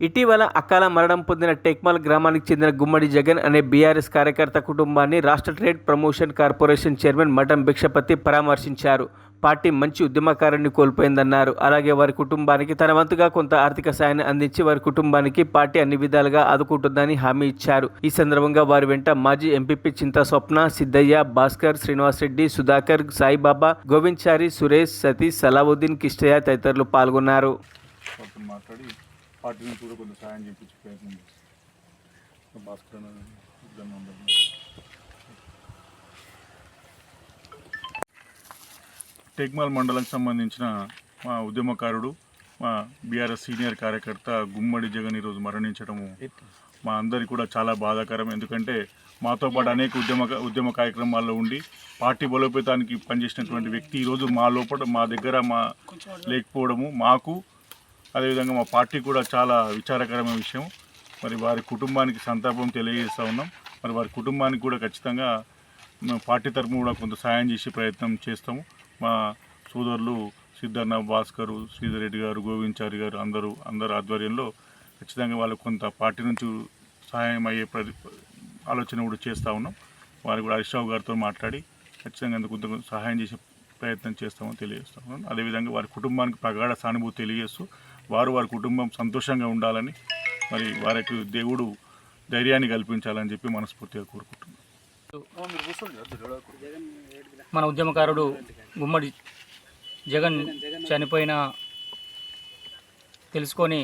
ఇటీవల అకాల మరణం పొందిన టెక్మాల్ గ్రామానికి చెందిన గుమ్మడి జగన్ అనే బీఆర్ఎస్ కార్యకర్త కుటుంబాన్ని రాష్ట్ర ట్రేడ్ ప్రమోషన్ కార్పొరేషన్ చైర్మన్ మఠం భిక్షపతి పరామర్శించారు. పార్టీ మంచి ఉద్యమకారుని కోల్పోయిందన్నారు. అలాగే వారి కుటుంబానికి తన వంతుగా కొంత ఆర్థిక సాయాన్ని అందించి వారి కుటుంబానికి పార్టీ అన్ని విధాలుగా ఆదుకుంటుందని హామీ ఇచ్చారు. ఈ సందర్భంగా వారి వెంట మాజీ ఎంపీపీ చింతా స్వప్న, సిద్ధయ్య, భాస్కర్, శ్రీనివాసరెడ్డి, సుధాకర్, సాయిబాబా, గోవించారి, సురేష్, సతీష్, సలావుద్దీన్, కిష్టయ్య తదితరులు పాల్గొన్నారు. పార్టీ నుంచి కూడా కొంచెం సాయం చేయించే ప్రయత్నం చేస్తాం. భాస్కర్ టెక్మాల్ మండలానికి సంబంధించిన మా ఉద్యమకారుడు, మా బీఆర్ఎస్ సీనియర్ కార్యకర్త గుమ్మడి జగన్ ఈరోజు మరణించడము మా అందరికీ కూడా చాలా బాధాకరం. ఎందుకంటే మాతో పాటు అనేక ఉద్యమ కార్యక్రమాల్లో ఉండి పార్టీ బలోపేతానికి పనిచేసినటువంటి వ్యక్తి ఈరోజు మా దగ్గర లేకపోవడము మాకు, అదేవిధంగా మా పార్టీ కూడా చాలా విచారకరమైన విషయం. మరి వారి కుటుంబానికి సంతాపం తెలియజేస్తూ ఉన్నాం. మరి వారి కుటుంబానికి కూడా ఖచ్చితంగా పార్టీ తరఫున కూడా కొంత సాయం చేసే ప్రయత్నం చేస్తాము. మా సోదరులు సిద్ధన్న, భాస్కరు, శ్రీధర్ రెడ్డి గారు, గోవించారి గారు అందరు ఆధ్వర్యంలో ఖచ్చితంగా వాళ్ళకు కొంత పార్టీ నుంచి సహాయం అయ్యే ఆలోచన కూడా చేస్తూ ఉన్నాం. వారు కూడా హరీష్ రావు గారితో మాట్లాడి ఖచ్చితంగా కొంత సహాయం చేసే ప్రయత్నం చేస్తామని తెలియజేస్తాము. అదేవిధంగా వారి కుటుంబానికి ప్రగాఢ సానుభూతి తెలియజేస్తూ వారి కుటుంబం సంతోషంగా ఉండాలని, మరి వారికి దేవుడు ధైర్యాన్ని కల్పించాలని చెప్పి మనస్ఫూర్తిగా కోరుకుంటున్నాం. మన ఉద్యమకారుడు గుమ్మడి జగన్ చనిపోయిన తెలుసుకొని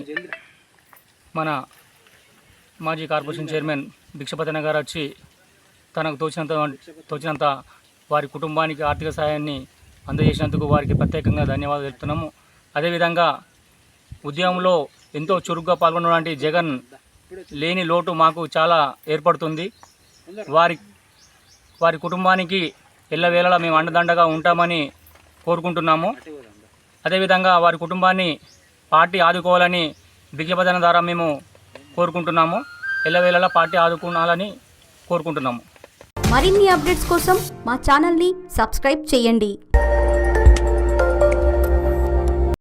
మన మాజీ కార్పొరేషన్ చైర్మన్ భిక్షపతి గారు వచ్చి తనకు తోచినంత వారి కుటుంబానికి ఆర్థిక సహాయాన్ని అందజేసినందుకు వారికి ప్రత్యేకంగా ధన్యవాదాలు తెలుపుతున్నాము. అదేవిధంగా ఉద్యమంలో ఎంతో చురుగ్గా పాల్గొన్నటువంటి జగన్ లేని లోటు మాకు చాలా ఏర్పడుతుంది. వారి కుటుంబానికి ఎల్లవేళలా మేము అండదండగా ఉంటామని కోరుకుంటున్నాము. అదేవిధంగా వారి కుటుంబాన్ని పార్టీ ఆదుకోవాలని భిక్షపతి ద్వారా మేము కోరుకుంటున్నాము. ఎల్లవేళలా పార్టీ ఆదుకోవాలని కోరుకుంటున్నాము. మరిన్ని అప్డేట్స్ కోసం మా ఛానల్ని సబ్స్క్రైబ్ చేయండి.